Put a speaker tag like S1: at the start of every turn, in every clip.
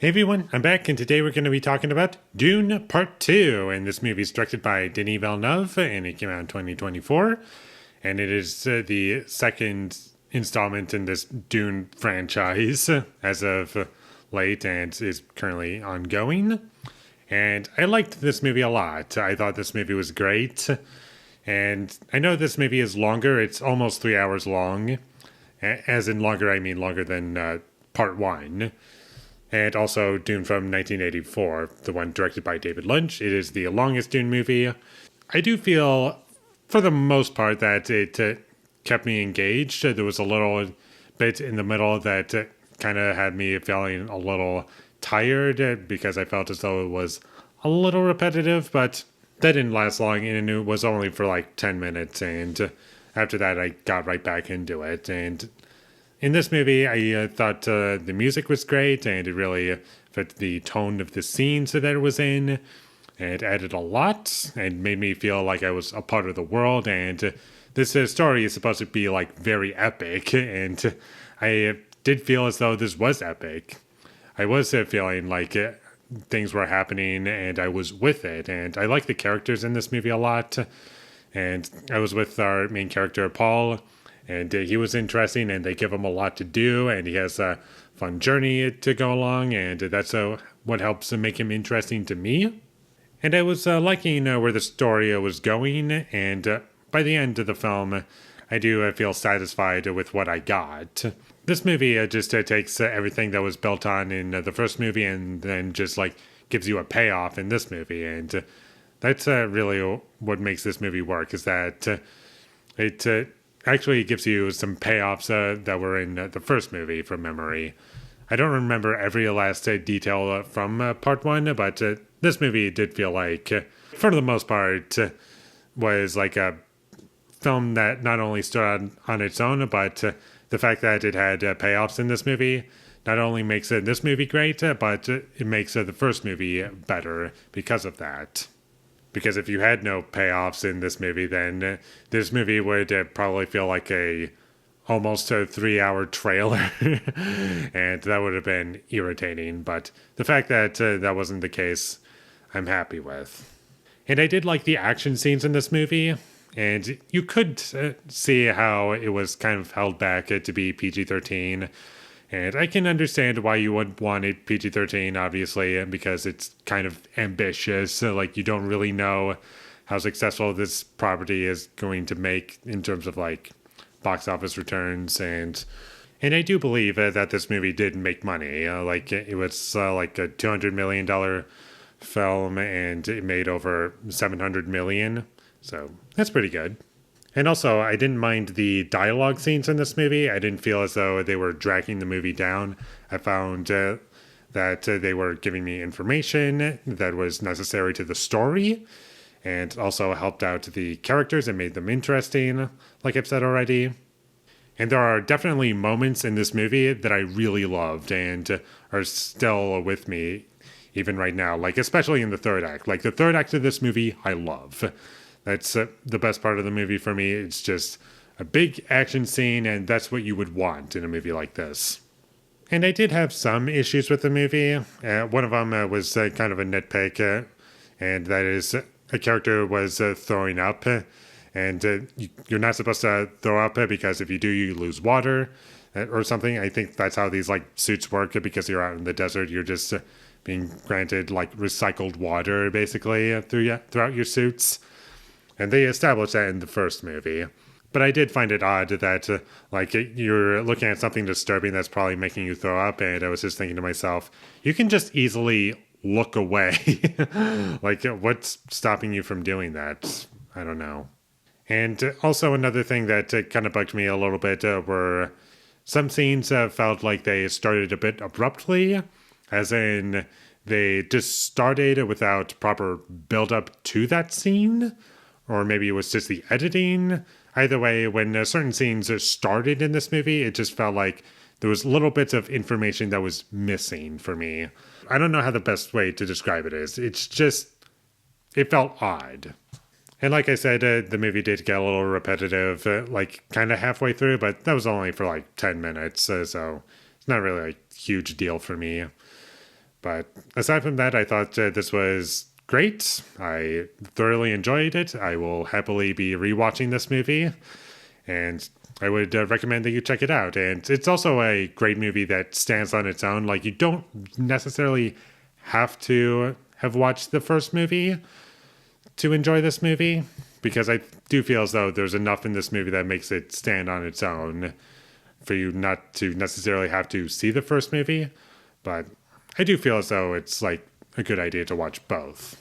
S1: Hey everyone, I'm back, and today we're going to be talking about Dune Part 2. And this movie is directed by Denis Villeneuve, and it came out in 2024. And it is the second installment in this Dune franchise as of late, and is currently ongoing. And I liked this movie a lot. I thought this movie was great. And I know this movie is longer, it's almost 3 hours long. As in longer, I mean longer than Part 1. And also Dune from 1984, the one directed by David Lynch. It is the longest Dune movie. I do feel, for the most part, that it kept me engaged. There was a little bit in the middle that kind of had me feeling a little tired because I felt as though it was a little repetitive, but that didn't last long, and it was only for like 10 minutes, and after that I got right back into it. And in this movie, I thought the music was great, and it really fit the tone of the scenes that it was in. And it added a lot, and made me feel like I was a part of the world. And this story is supposed to be like very epic, and I did feel as though this was epic. I was feeling like things were happening, and I was with it. And I like the characters in this movie a lot. And I was with our main character, Paul. And he was interesting, and they give him a lot to do, and he has a fun journey to go along, and that's what helps make him interesting to me. And I was liking where the story was going, and by the end of the film, I do feel satisfied with what I got. This movie just takes everything that was built on in the first movie, and then just like gives you a payoff in this movie, and that's really what makes this movie work, is that it actually gives you some payoffs that were in the first movie from memory. I don't remember every last detail from part one, but this movie did feel like, for the most part, was like a film that not only stood on its own, but the fact that it had payoffs in this movie not only makes this movie great, but it makes the first movie better because of that. Because if you had no payoffs in this movie, then this movie would probably feel like almost a 3-hour trailer. And that would have been irritating. But the fact that that wasn't the case, I'm happy with. And I did like the action scenes in this movie. And you could see how it was kind of held back to be PG-13. And I can understand why you would want it PG-13, obviously, because it's kind of ambitious. So, like, you don't really know how successful this property is going to make in terms of, like, box office returns. And I do believe that this movie did make money. Like, it was like a $200 million film, and it made over $700 million. So that's pretty good. And also, I didn't mind the dialogue scenes in this movie. I didn't feel as though they were dragging the movie down. I found that they were giving me information that was necessary to the story, and also helped out the characters and made them interesting, like I've said already. And there are definitely moments in this movie that I really loved and are still with me even right now, like especially in the third act. Like the third act of this movie, I love. That's the best part of the movie for me. It's just a big action scene, and that's what you would want in a movie like this. And I did have some issues with the movie. One of them was kind of a nitpick, and that is a character was throwing up, and you're not supposed to throw up because if you do, you lose water or something. I think that's how these like suits work, because you're out in the desert. You're just being granted like recycled water basically throughout your suits. And they established that in the first movie. But I did find it odd that, like, you're looking at something disturbing that's probably making you throw up, and I was just thinking to myself, you can just easily look away. Like, what's stopping you from doing that? I don't know. And also another thing that kind of bugged me a little bit were some scenes felt like they started a bit abruptly, as in they just started without proper build-up to that scene. Or maybe it was just the editing. Either way, when certain scenes started in this movie, it just felt like there was little bits of information that was missing for me. I don't know how the best way to describe it is. It's just, it felt odd. And like I said, the movie did get a little repetitive, like kind of halfway through, but that was only for like 10 minutes. So it's not really a huge deal for me. But aside from that, I thought this was great. I thoroughly enjoyed it. I will happily be rewatching this movie, and I would recommend that you check it out. And it's also a great movie that stands on its own. Like, you don't necessarily have to have watched the first movie to enjoy this movie, because I do feel as though there's enough in this movie that makes it stand on its own for you not to necessarily have to see the first movie. But I do feel as though it's like a good idea to watch both.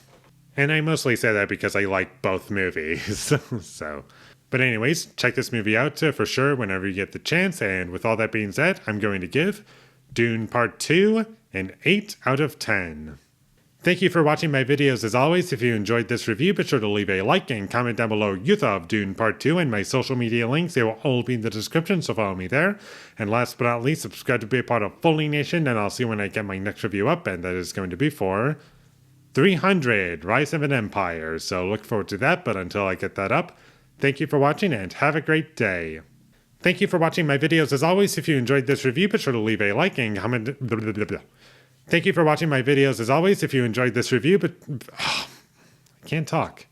S1: And I mostly say that because I like both movies. So, but anyways, check this movie out for sure whenever you get the chance. And with all that being said, I'm going to give Dune Part 2 an 8 out of 10. Thank you for watching my videos as always. If you enjoyed this review, be sure to leave a like and comment down below your thought of Dune Part 2 and my social media links. They will all be in the description, so follow me there. And last but not least, subscribe to be a part of Foley Nation, and I'll see you when I get my next review up, and that is going to be for 300, Rise of an Empire. So look forward to that, but until I get that up, thank you for watching and have a great day. Thank you for watching my videos as always. If you enjoyed this review, be sure to leave a like and comment. Thank you for watching my videos as always. If you enjoyed this review, I can't talk.